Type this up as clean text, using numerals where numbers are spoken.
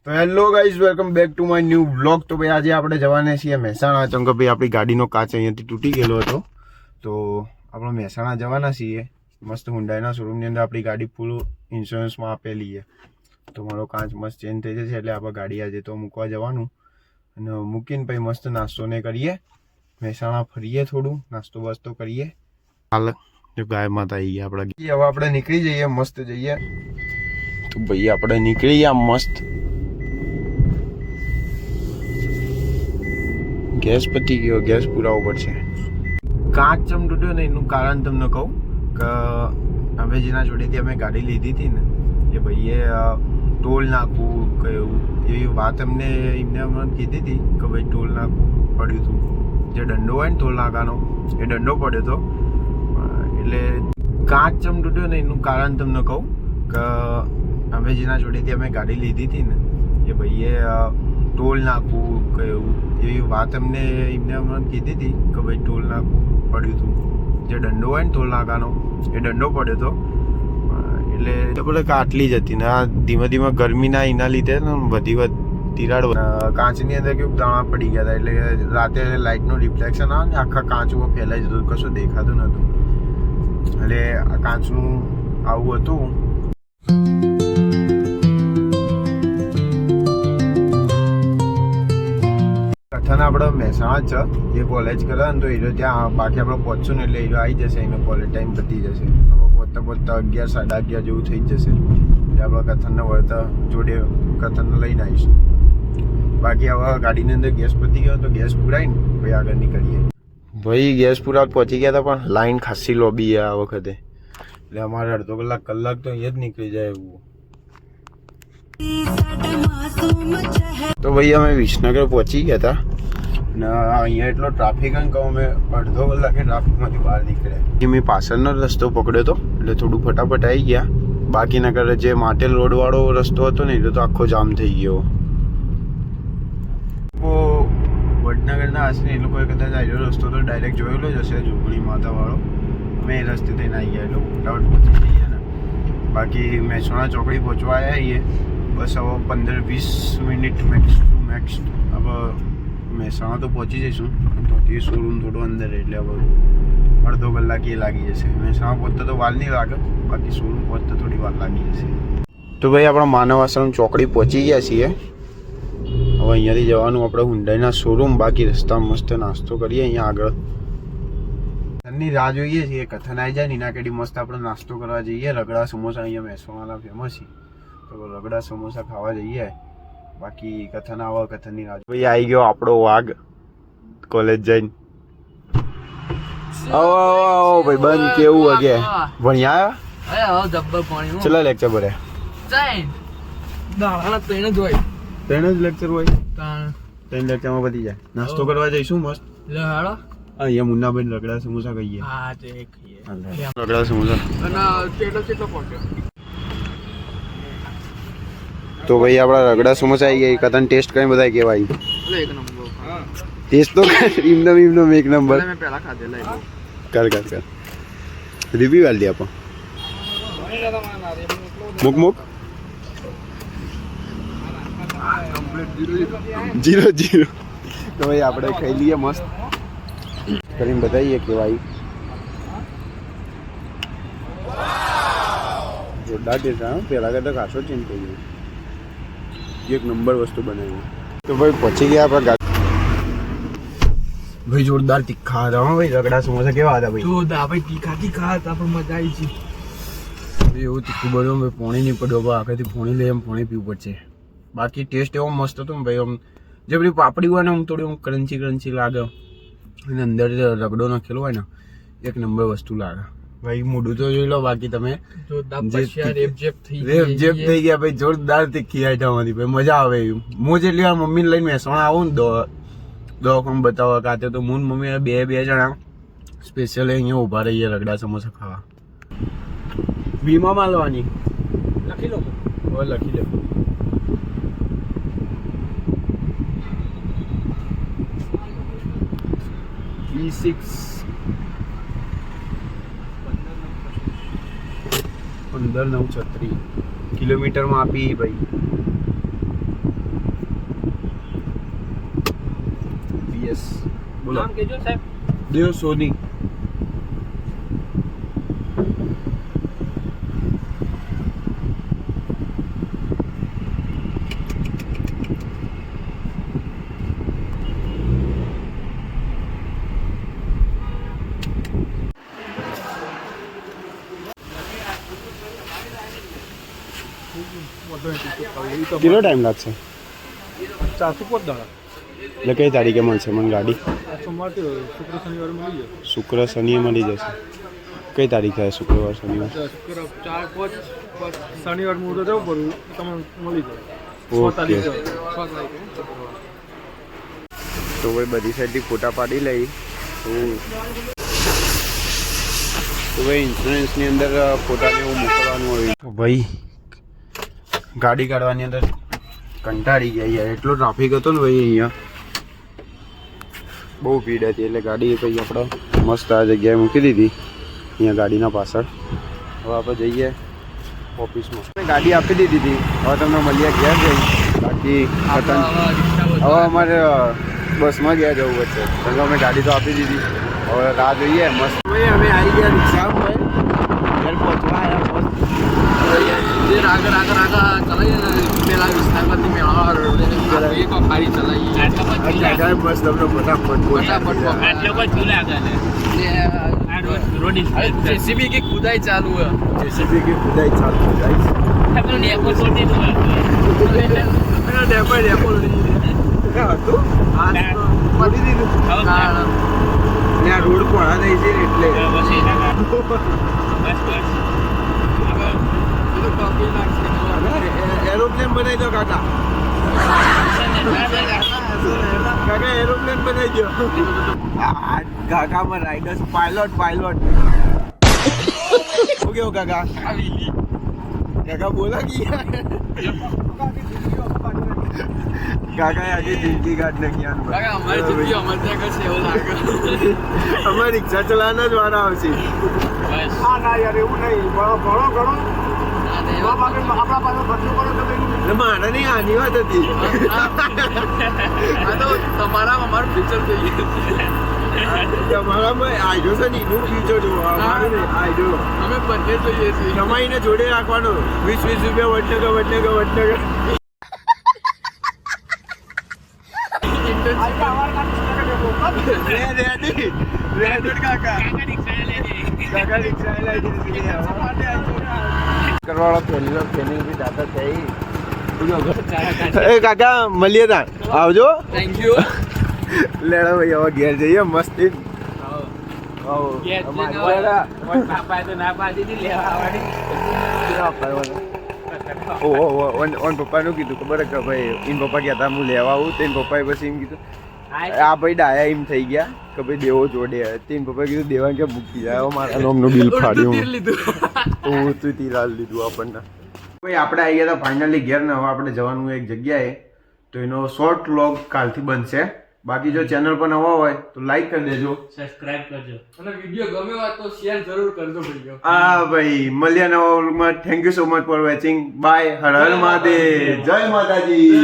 તો hello guys, welcome back to my new vlog. તો ભાઈ આજે આપણે જવાના છીએ મહેસાણા. ચમ કે ભાઈ આપણી ગાડીનો કાચ અહીંયાથી તૂટી ગયેલો હતો, તો આપણે મહેસાણા જવાના છીએ. મસ્ત હુન્ડાઈના શોરૂમની અંદર આપણી ગાડી ફૂલ ઇન્સ્યોરન્સમાં આપેલી છે, તો મારો કાચ મસ્ત ચેન્જ થઈ જશે. એટલે આપણે ગાડી આજે તો મૂકવા જવાનું, અને મૂકીને પછી મસ્ત નાસ્તો ને કરીએ, મહેસાણા ફરીએ, થોડું નાસ્તો બાસ્તો કરીએ. હાલ ગાય માતા આવી ગયા આપણે. હવે આપણે નીકળી જઈએ, મસ્ત જઈએ. તો ભાઈ આપણે નીકળી ગયા મસ્ત. ગેસ પતી ગયો, ગેસ પુરાવો પડશે. કાચ ચમ તૂટ્યો ને એનું કારણ તમને કહું કે અમે જેના જોડેથી અમે ગાડી લીધી હતી ને એ ભાઈએ ટોલ નાખવું કહ્યું, એવી વાત એમને કીધી હતી કે ભાઈ ટોલ નાખવું પડ્યું હતું. જે દંડો હોય ને ટોલ નાકાનો, એ દંડો પડ્યો હતો. એટલે કાચ ચમ તૂટ્યો ને એનું કારણ તમને કહું કે અમે જેના જોડેથી અમે ગાડી લીધી હતી ને એ ભાઈએ ટોલ નાખવું કહ્યું, એવી વાત એમને કીધી હતી કે ભાઈ ટોલ નાખવું પડ્યું હતું. જે દંડો હોય ને ટોલ નાકાનો, એ દંડો પડ્યો હતો. એટલે આપણે આટલી જ હતી ને આ ધીમે ધીમે ગરમીના એના લીધે ને બધી તિરાડ કાચની અંદર કેવું દાણા પડી ગયા હતા. એટલે રાતે લાઇટનું રિફ્લેક્શન આવે ને આખા કાચમાં ફેલાઈ જતું, કશું દેખાતું નહોતું. એટલે આ કાચનું આવું હતું. કથન આપણે મહેસાણા જ છે, એ કોલેજ કરે ને તો એ ત્યાં બાકી આપણે પહોંચશું ને એટલે એ આવી જશે, એનો કોલેજ ટાઈમ પતી જશે. આપણે પહોંચતા પહોંચતા 11 સાડા 11 જેવું થઈ જ જશે. એટલે આપણે કથનને વળતા જોડે કથનને લઈને આવીશું. બાકી હવે ગાડીની અંદર ગેસ પતી ગયો તો ગેસ પુરાઈને ભાઈ આગળ નીકળીએ. ભાઈ ગેસ પુરા પહોંચી ગયા હતા, પણ લાઈન ખાસી લોબી છે આ વખતે. એટલે અમારે અડધો કલાક તો અહીંયા જ નીકળી જાય એવું. તો ભાઈ અમે વિસનગર પહોંચી ગયા હતા ને અહીંયા એટલો ટ્રાફિક ને કહું અમે અડધો કલાકે ટ્રાફિકમાંથી બહાર નીકળ્યા. મેં પાછળનો રસ્તો પકડ્યો હતો એટલે થોડું ફટાફટ આવી ગયા. બાકી નકર જે માટેલ રોડવાળો રસ્તો હતો ને એ તો આખો જામ થઈ ગયો. વડનગરના હશે ને એ લોકોએ કદાચ આવેલો રસ્તો તો ડાયરેક્ટ જોયેલો જ હશે, જોગણી માતાવાળો. અમે એ રસ્તે થઈને આવી ગયા, એટલે ફટાફટ પહોંચી જઈએ ને. બાકી મહેસાણા ચોકડી પહોંચવા આવ્યા છીએ. બસ હવે 15-20 મિનિટ મેક્સ ટુ મેક્સ હવે મહેસાણા તો પહોંચી જઈશું. તો તે શોરૂમ થોડો અંદર, એટલે હવે અડધો કલાક એ લાગી જશે. મહેસાણા પહોંચતા તો વાર નહીં લાગે, બાકી શોરૂમ પહોંચતા થોડી વાર લાગી જશે. તો ભાઈ આપણે માનવ આશ્રમ ચોકડી પહોંચી ગયા છીએ. હવે અહીંયાથી જવાનું આપણે હુન્ડાઈના શોરૂમ. બાકી રસ્તા મસ્ત નાસ્તો કરીએ અહીંયા આગળ. કથનની રાહ જોઈએ છીએ, કથન આવી જાય ને એના કેડી મસ્ત આપણે નાસ્તો કરવા જઈએ. રગડા સમોસા અહીંયા મહેસાણાના ફેમસ છે, તો રગડા સમોસા ખાવા જઈએ. બાકી કથન આવે, કથનની રાહ. ભાઈ આવી ગયો આપણો વાઘ કોલેજ જઈને. આવો ભાઈ બંધ કેવું વાગે ભણ્યા ચલા લેક્ચર ભર્યા? 3 જ લેક્ચર હોય. 3 લેક્ચરમાં પતી જાય. નાસ્તો કરવા જઈશું મસ્ત. અહીંયા મુન્નાભાઈ રગડા સમોસા ખાઈએ. રગડા સમોસા. તો ભાઈ આપણા રગડા સમોસા આવી ગયા. કથન ટેસ્ટ કઈ બધા કેવાય? ટેસ્ટ તો ઇમનો એક નંબર. કર રિવ્યુ આલ દે આપો. મુક 0-0. તો ભાઈ આપણે ખાઈ લઈએ મસ્ત કરીને બતાવીએ કેવાય. જોરદાર ટેસ્ટ આવે, પહેલાં કરતાં ખાસો ચેન્જ થઈ ગયો. એક નંબર વસ્તુ બનાવી. તો ભાઈ પહોંચી ગયા આપણે. ભાઈ જોરદાર તીખા હતા ભાઈ રગડા સમોસા. કેવા હતા ભાઈ? જોરદાર ભાઈ, તીખા હતા, પણ મજા આવી છે. એવું તીખું બધું ભાઈ પોણી નહીં પડ્યો, આખેથી પોણી લઈ એમ પોણી પીવું પડશે. બાકી ટેસ્ટ એવો મસ્ત હતો ને ભાઈ. આમ જે બધી પાપડી હોય ને આમ થોડી આમ ક્રન્ચી લાગે, અને અંદર રગડો નાખેલો હોય ને એક નંબર વસ્તુ લાગે ભાઈ. મોઢું તો જોઈ લો, બાકી તમે રેપજેપ થઈ ગયા ભાઈ. જોરદાર તીખી આઈટમમાંથી ભાઈ, મજા આવે એવી. હું જેટલી વાર મમ્મીને લઈને મહેસાણા આવું ને દવાખાનું બતાવવા કાતે, તો હું મમ્મી બે જણા સ્પેશિયલ અહીંયા ઊભા રહીએ રગડા સમોસા ખાવા. વીમા માલવાની લખી લો. લખી લો. E6 15,936 કિલોમીટરમાં આપી ભાઈ. બોલો. નામ કહેજો સાહેબ. દેવ સોની. કેટલો ટાઈમ લાગશે? 4 થી 5 દાડા. એટલે કઈ તારીખે મળશે મને ગાડી? સોમવારથી શુક્ર શનિવારે મળી જશે. શુક્ર શનિએ મળી જશે. કઈ તારીખ થાય? શુક્રવાર શનિવાર? શુક્ર 4 5 શનિવાર મુહૂર્ત જવું પડ્યું તમને મળી જાય. ઓકે. તો ભાઈ બધી સાઈડથી ફોટા પાડી લઈ. તો ભાઈ ઇન્સ્યોરન્સની અંદર ફોટાને એવું મોકલવાનું હોય. તો ભાઈ ગાડી કાઢવાની અંદર કંટાળી ગયા યાર, એટલો ટ્રાફિક હતો ને ભાઈ અહીંયા, બહુ ભીડ હતી. એટલે ગાડી પછી આપણે મસ્ત આ જગ્યાએ મૂકી દીધી અહીંયા ગાડીના પાછળ. હવે આપણે જઈએ ઓફિસમાં. ગાડી આપી દીધી હતી, હવે તમને મળીએ ઘેર જઈ. બાકી હવે અમારે બસમાં ગયા જવું પડશે, કારણ કે અમે ગાડી તો આપી દીધી. હવે રાહ જોઈએ મસ્ત. ભાઈ અમે આવી ગયા રિક્ષામાં, ઘેર પહોંચવા આવ્યા મસ્ત. આગળ ચલાવીએ ને પેલા વિસ્તારમાંથી મેળાવા રોડ એક ખારી ચલાવીએ બસ તમને ફટાફટ જેસીબી की खुदाई चालू है. जेसीबी की खुदाई चालू है गाइस. अपने डेपो छोड़ दे दूंगा. अपना डेपो क्या तू आज पड़ी दी ને આ રોડ કોણા થઈ છે એટલે એરોપ્લેન બનાવી દો કાકા. કાકા એરોપ્લેન બનાવી દો. કાકામાં રાઇડર્સ પાયલોટ શું કેવું કાકા? કાકા બોલા કે કાકા આगे जिंदगी काट नाखी हमारी जिंदगी हमारे कैसे हो लागे. અમારે રિક્ષા ચલાવવાનો જ વારો આવશે. बस હા ના યાર એવું નહીં, ઘણો મારે નહીં, આની વાત હતી. આ તો તમારામાં અમારું ફ્યુચર જોઈએ. તમારામાં આઈડો છે ને એનું ફ્યુચર જોવો, અમારું નહીં આઈડો. અમે બંને જોઈએ છીએ. કમાઈને જોડે રાખવાનો, 20 રૂપિયા વટનગર. કાકા મળીએ તા, આવજો. Thank you. લેડો ભાઈ હવે ઘેર જઈએ મસ્તી. ઓન પપ્પાનું કીધું ખબર કે ભાઈ એન પપ્પા કહેતા હું લેવા આવું, તેન પપ્પાએ પછી એમ કીધું આ ભાઈ ડાયા એમ થઈ ગયા કે ભાઈ દેવો જોડે. તેન પપ્પાએ કીધું દેવા કે મૂકી જાય મારા નામનું બિલ ફાડ્યું. હું તું તીરાલ લીધું આપણને. ભાઈ આપણે આવી ગયા હતા ફાઇનલી ઘેર ને હવે આપણે જવાનું એક જગ્યાએ, તો એનો શોર્ટ વ્લોગ કાલથી બનશે. બાકી જો ચેનલ પર નવા હોય તો લાઈક કરી દેજો, સબસ્ક્રાઇબ કરજો અને વિડિયો ગમ્યો હોય તો શેર જરૂર કરજો ભાઈઓ. હા ભાઈ મળ્યા નવા વ્લોગમાં. Thank you so much for watching. Bye. હર હર મહાદેવ. જય માતાજી.